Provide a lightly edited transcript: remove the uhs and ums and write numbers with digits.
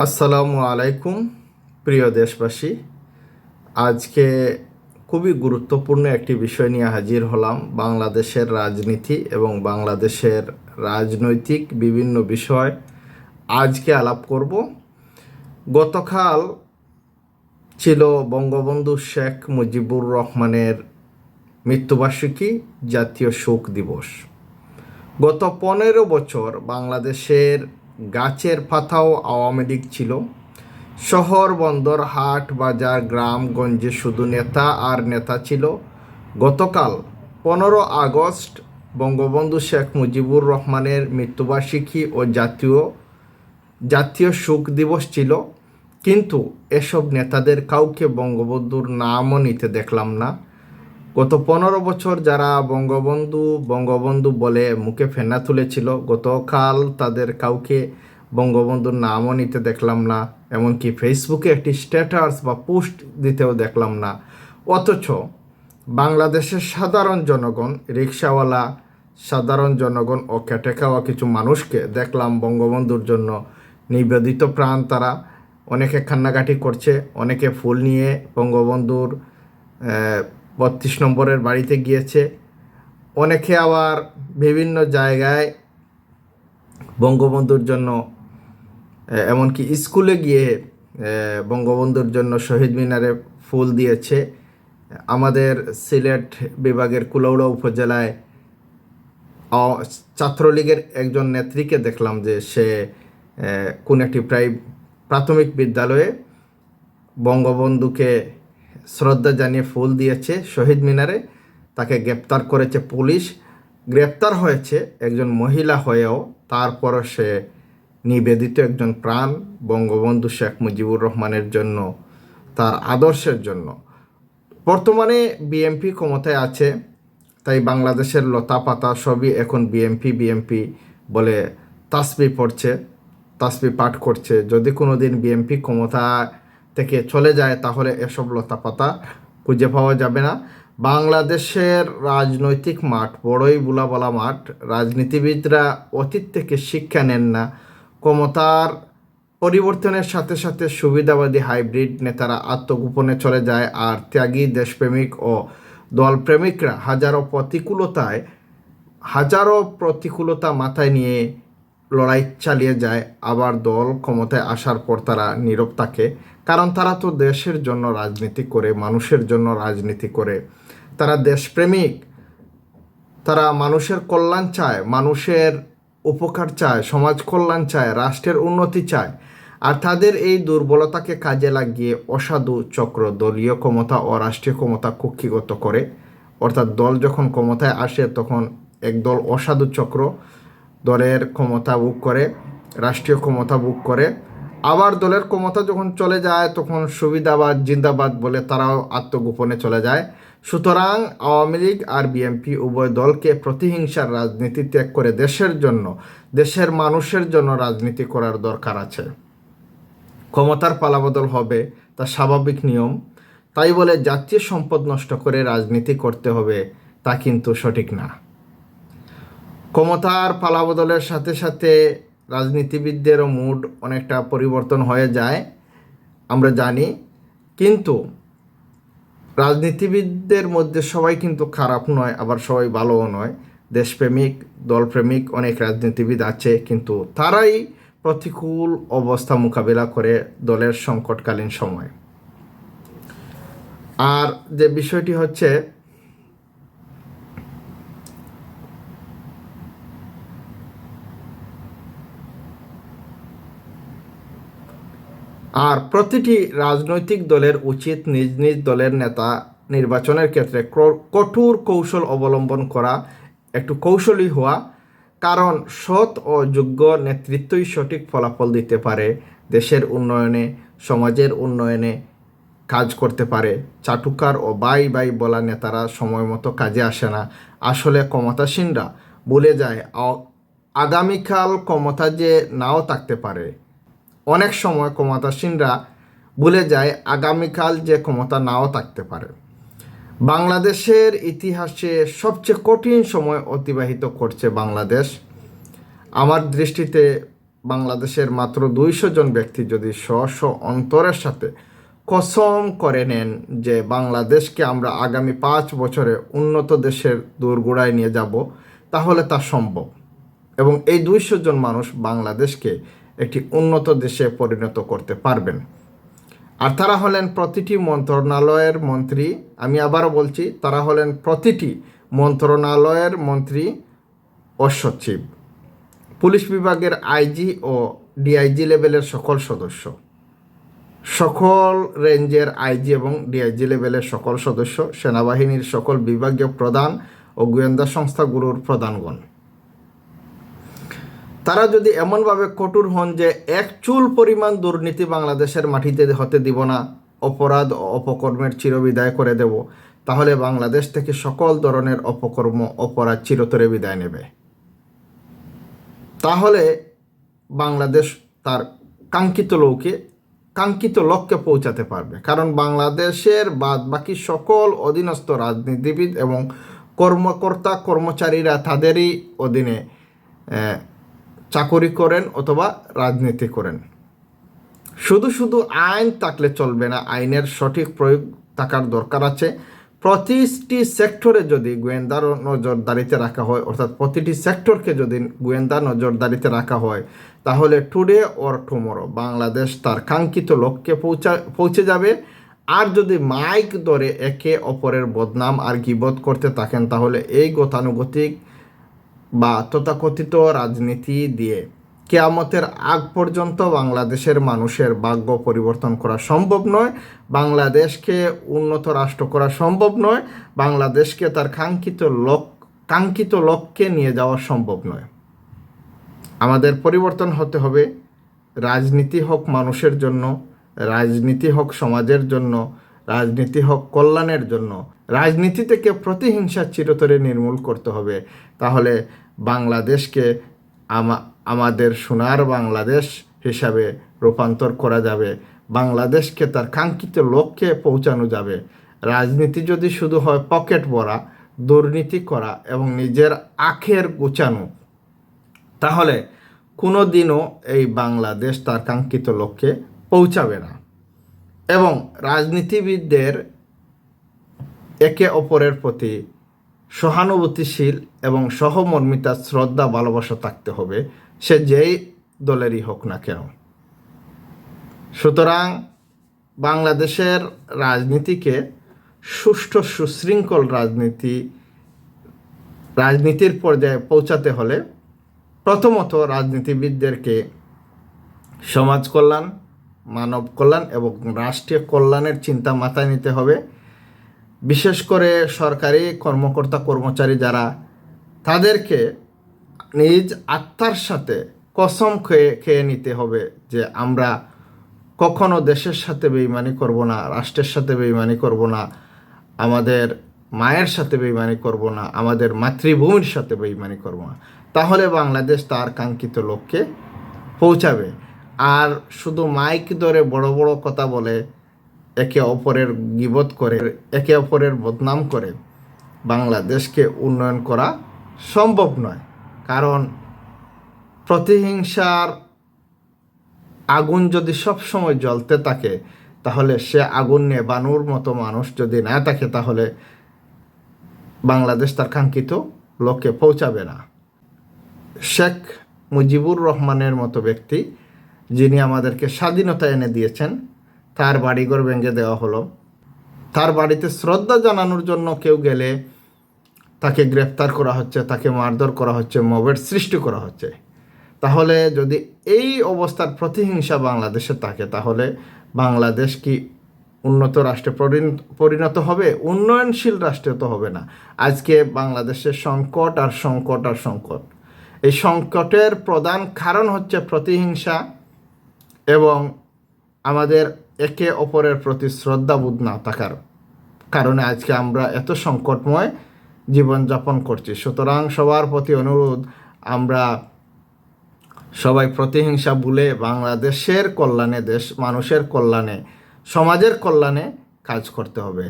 আসসালামু আলাইকুম প্রিয় দেশবাসী। আজকে খুবই গুরুত্বপূর্ণ একটি বিষয় নিয়ে হাজির হলাম। বাংলাদেশের রাজনীতি এবং বাংলাদেশের রাজনৈতিক বিভিন্ন বিষয় আজকে আলাপ করব। গতকাল ছিল বঙ্গবন্ধু শেখ মুজিবুর রহমানের মৃত্যুবার্ষিকী, জাতীয় শোক দিবস। গত 15 বছর বাংলাদেশের গাছের পাতাও আওয়ামী লীগ ছিল। শহর, বন্দর, হাট, বাজার, গ্রামগঞ্জে শুধু নেতা আর নেতা ছিল। গতকাল 15 আগস্ট বঙ্গবন্ধু শেখ মুজিবুর রহমানের মৃত্যুবার্ষিকী ও জাতীয় শোক দিবস ছিল, কিন্তু এসব নেতাদের কাউকে বঙ্গবন্ধুর নামও নিতে দেখলাম না। গত 15 বছর যারা বঙ্গবন্ধু বঙ্গবন্ধু বলে মুখে ফেনা তুলেছিল, গতকাল তাদের কাউকে বঙ্গবন্ধুর নামও নিতে দেখলাম না। এমনকি ফেসবুকে একটি স্ট্যাটাস বা পোস্ট দিতেও দেখলাম না। অথচ বাংলাদেশের সাধারণ জনগণ, রিক্সাওয়ালা, সাধারণ জনগণ ও খেটে খাওয়া কিছু মানুষকে দেখলাম বঙ্গবন্ধুর জন্য নিবেদিত প্রাণ। তারা অনেকে কান্নাকাটি করছে, অনেকে ফুল নিয়ে বঙ্গবন্ধুর 32 নম্বরের বাড়িতে গিয়েছে, অনেকে আবার বিভিন্ন জায়গায় বঙ্গবন্ধুর জন্য এমনকি স্কুলে গিয়ে বঙ্গবন্ধুর জন্য শহীদ মিনারে ফুল দিয়েছে। আমাদের সিলেট বিভাগের কুলাউড়া উপজেলায় ছাত্রলীগের একজন নেত্রীকে দেখলাম যে সে কোন একটি প্রাথমিক বিদ্যালয়ে বঙ্গবন্ধুকে শ্রদ্ধা জানিয়ে ফুল দিয়েছে শহীদ মিনারে। তাকে গ্রেপ্তার করেছে পুলিশ। গ্রেপ্তার হয়েছে একজন মহিলা হয়েও, তারপরও সে নিবেদিত একজন প্রাণ বঙ্গবন্ধু শেখ মুজিবুর রহমানের জন্য, তার আদর্শের জন্য। বর্তমানে বিএনপি ক্ষমতায় আছে, তাই বাংলাদেশের লতা পাতা সবই এখন বিএনপি বিএনপি বলে তাসবিহ পড়ছে, তাসবিহ পাঠ করছে। যদি কোনো দিন বিএনপি ক্ষমতা থেকে চলে যায় তাহলে এসব লতা পাতা খুঁজে পাওয়া যাবে না। বাংলাদেশের রাজনৈতিক মাঠ বড়ই বুলাবলা মাঠ। রাজনীতিবিদরা অতীত থেকে শিক্ষা নেন না। ক্ষমতার পরিবর্তনের সাথে সাথে সুবিধাবাদী হাইব্রিড নেতারা আত্মগোপনে চলে যায়, আর ত্যাগী দেশপ্রেমিক ও দলপ্রেমিকরা হাজারো প্রতিকূলতা মাথায় নিয়ে লড়াই চালিয়ে যায়। আবার দল ক্ষমতায় আসার পর তারা নীরব থাকে, কারণ তারা তো দেশের জন্য রাজনীতি করে, মানুষের জন্য রাজনীতি করে। তারা দেশপ্রেমিক, তারা মানুষের কল্যাণ চায়, মানুষের উপকার চায়, সমাজ কল্যাণ চায়, রাষ্ট্রের উন্নতি চায়। আর তাদের এই দুর্বলতাকে কাজে লাগিয়ে অসাধু চক্র দলীয় ক্ষমতা ও রাষ্ট্রীয় ক্ষমতা কুক্ষিগত করে। অর্থাৎ দল যখন ক্ষমতায় আসে তখন একদল অসাধু চক্র দলের ক্ষমতা ভোগ করে, রাষ্ট্রীয় ক্ষমতা ভোগ করে। আবার দলের ক্ষমতা যখন চলে যায় তখন সুবিধাবাদ জিন্দাবাদ বলে তারাও আত্মগোপনে চলে যায়। সুতরাং আওয়ামী লীগ আর বিএনপি উভয় দলকে প্রতিহিংসার রাজনীতি ত্যাগ করে দেশের জন্য, দেশের মানুষের জন্য রাজনীতি করার দরকার আছে। ক্ষমতার পালাবদল হবে, তা স্বাভাবিক নিয়ম। তাই বলে জাতীয় সম্পদ নষ্ট করে রাজনীতি করতে হবে, তা কিন্তু সঠিক না। ক্ষমতার পালাবদলের সাথে সাথে রাজনীতিবিদদেরও মুড অনেকটা পরিবর্তন হয়ে যায়, আমরা জানি। কিন্তু রাজনীতিবিদদের মধ্যে সবাই কিন্তু খারাপ নয়, আবার সবাই ভালোও নয়। দেশপ্রেমিক, দলপ্রেমিক অনেক রাজনীতিবিদ আছে, কিন্তু তারাই প্রতিকূল অবস্থা মোকাবিলা করে দলের সংকটকালীন সময়। আর যে বিষয়টি হচ্ছে, আর প্রতিটি রাজনৈতিক দলের উচিত নিজ নিজ দলের নেতা নির্বাচনের ক্ষেত্রে কঠোর কৌশল অবলম্বন করা, একটু কৌশলী হওয়া। কারণ সৎ ও যোগ্য নেতৃত্বই সঠিক ফলাফল দিতে পারে, দেশের উন্নয়নে, সমাজের উন্নয়নে কাজ করতে পারে। চাটুকার ও বাই বাই বলা নেতারা সময় মতো কাজে আসে না। আসলে ক্ষমতাসীনরা ভুলে যায় আগামীকাল ক্ষমতা যে নাও থাকতে পারে। অনেক সময় ক্ষমতাসীনরা ভুলে যায় আগামীকাল যে ক্ষমতা নাও থাকতে পারে। বাংলাদেশের ইতিহাসে সবচেয়ে কঠিন সময় অতিবাহিত করছে বাংলাদেশ। আমার দৃষ্টিতে বাংলাদেশের মাত্র 200 জন ব্যক্তি যদি স্ব অন্তরের সাথে কসম করে নেন যে বাংলাদেশকে আমরা আগামী 5 বছরে উন্নত দেশের দোরগোড়ায় নিয়ে যাব, তাহলে তা সম্ভব। এবং এই 200 জন মানুষ বাংলাদেশকে একটি উন্নত দেশে পরিণত করতে পারবেন। আর তারা হলেন প্রতিটি মন্ত্রণালয়ের মন্ত্রী। আমি আবারও বলছি, তারা হলেন প্রতিটি মন্ত্রণালয়ের মন্ত্রী ও সচিব, পুলিশ বিভাগের আইজি ও ডিআইজি লেভেলের সকল সদস্য, সকল রেঞ্জের আইজি এবং ডিআইজি লেভেলের সকল সদস্য, সেনাবাহিনীর সকল বিভাগীয় প্রধান ও গোয়েন্দা সংস্থাগুলোর প্রধানগণ। তারা যদি এমনভাবে কঠোর হন যে এক চুল পরিমাণ দুর্নীতি বাংলাদেশের মাটিতে হতে দিব না, অপরাধ ও অপকর্মের চিরবিদায় করে দেব, তাহলে বাংলাদেশ থেকে সকল ধরনের অপকর্ম অপরাধ চিরতরে বিদায় নেবে। তাহলে বাংলাদেশ তার কাঙ্ক্ষিত লক্ষ্যে পৌঁছাতে পারবে। কারণ বাংলাদেশের বাদ বাকি সকল অধীনস্থ রাজনীতিবিদ এবং কর্মকর্তা কর্মচারীরা তাদেরই অধীনে চাকরি করেন অথবা রাজনীতি করেন। শুধু আইন থাকলে চলবে না, আইনের সঠিক প্রয়োগ থাকার দরকার আছে। প্রতিটি সেক্টরে যদি গোয়েন্দার নজরদারিতে রাখা হয়, অর্থাৎ প্রতিটি সেক্টরকে যদি গোয়েন্দা নজরদারিতে রাখা হয়, তাহলে টুডে অর টুমরো বাংলাদেশ তার কাঙ্ক্ষিত লক্ষ্যে পৌঁছে যাবে। আর যদি মাইক ধরে একে অপরের বদনাম আর গীবত করতে থাকেন, তাহলে এই গতানুগতিক বা তথাকথিত রাজনীতি দিয়ে কিয়ামতের আগ পর্যন্ত বাংলাদেশের মানুষের ভাগ্য পরিবর্তন করা সম্ভব নয়, বাংলাদেশকে উন্নত রাষ্ট্র করা সম্ভব নয়, বাংলাদেশকে তার কাঙ্ক্ষিত লক্ষ্যে নিয়ে যাওয়া সম্ভব নয়। আমাদের পরিবর্তন হতে হবে। রাজনীতি হোক মানুষের জন্য, রাজনীতি হোক সমাজের জন্য, রাজনীতি হোক কল্যাণের জন্য। রাজনীতি থেকে প্রতিহিংসা চিরতরে নির্মূল করতে হবে। তাহলে বাংলাদেশকে আমাদের সোনার বাংলাদেশ হিসাবে রূপান্তর করা যাবে, বাংলাদেশকে তার কাঙ্ক্ষিত লক্ষ্যে পৌঁছানো যাবে। রাজনীতি যদি শুধু হয় পকেট ভরা, দুর্নীতি করা এবং নিজের আখের গুছানো, তাহলে কোনো দিনও এই বাংলাদেশ তার কাঙ্ক্ষিত লক্ষ্যে পৌঁছাবে না। এবং রাজনীতিবিদদের একে অপরের প্রতি সহানুভূতিশীল এবং সহমর্মিতা, শ্রদ্ধা, ভালোবাসা থাকতে হবে, সে যেই দলেরই হোক না কেন। সুতরাং বাংলাদেশের রাজনীতিকে সুষ্ঠু সুশৃঙ্খল রাজনীতির পর্যায়ে পৌঁছাতে হলে প্রথমত রাজনীতিবিদদেরকে সমাজ কল্যাণ, মানব কল্যাণ এবং রাষ্ট্রীয় কল্যাণের চিন্তা মাথায় নিতে হবে। বিশেষ করে সরকারি কর্মকর্তা কর্মচারী যারা, তাদেরকে নিজ আত্মার সাথে কসম খেয়ে নিতে হবে যে আমরা কখনো দেশের সাথে বেইমানি করব না, রাষ্ট্রের সাথে বেইমানি করব না, আমাদের মায়ের সাথে বেইমানি করব না, আমাদের মাতৃভূমির সাথে বেইমানি করব না। তাহলে বাংলাদেশ তার কাঙ্ক্ষিত লক্ষ্যে পৌঁছাবে। আর শুধু মাইক ধরে বড় বড় কথা বলে, একে অপরের গীবত করে, একে অপরের বদনাম করে বাংলাদেশকে উন্নয়ন করা সম্ভব নয়। কারণ প্রতিহিংসার আগুন যদি সবসময় জ্বলতে থাকে, তাহলে সে আগুন নেবানোর মতো মানুষ যদি না থাকে, তাহলে বাংলাদেশ তার কাঙ্ক্ষিত লক্ষ্যে পৌঁছাবে না। শেখ মুজিবুর রহমানের মতো ব্যক্তি, যিনি আমাদেরকে স্বাধীনতা এনে দিয়েছেন, তার বাড়িঘর ভেঙে দেওয়া হলো। তার বাড়িতে শ্রদ্ধা জানানোর জন্য কেউ গেলে তাকে গ্রেফতার করা হচ্ছে, তাকে মারধর করা হচ্ছে, মবের সৃষ্টি করা হচ্ছে। তাহলে যদি এই অবস্থার প্রতিহিংসা বাংলাদেশে থাকে, তাহলে বাংলাদেশ কি উন্নত রাষ্ট্রে পরিণত হবে? উন্নয়নশীল রাষ্ট্রে তো হবে না। আজকে বাংলাদেশের সংকট আর সংকট আর সংকট। এই সংকটের প্রধান কারণ হচ্ছে প্রতিহিংসা এবং আমাদের একে অপরের প্রতি শ্রদ্ধাবোধ না থাকার কারণে আজকে আমরা এত সংকটময় জীবনযাপন করছি। সুতরাং সবার প্রতি অনুরোধ, আমরা সবাই প্রতিহিংসা ভুলে বাংলাদেশের কল্যাণে, মানুষের কল্যাণে, সমাজের কল্যাণে কাজ করতে হবে।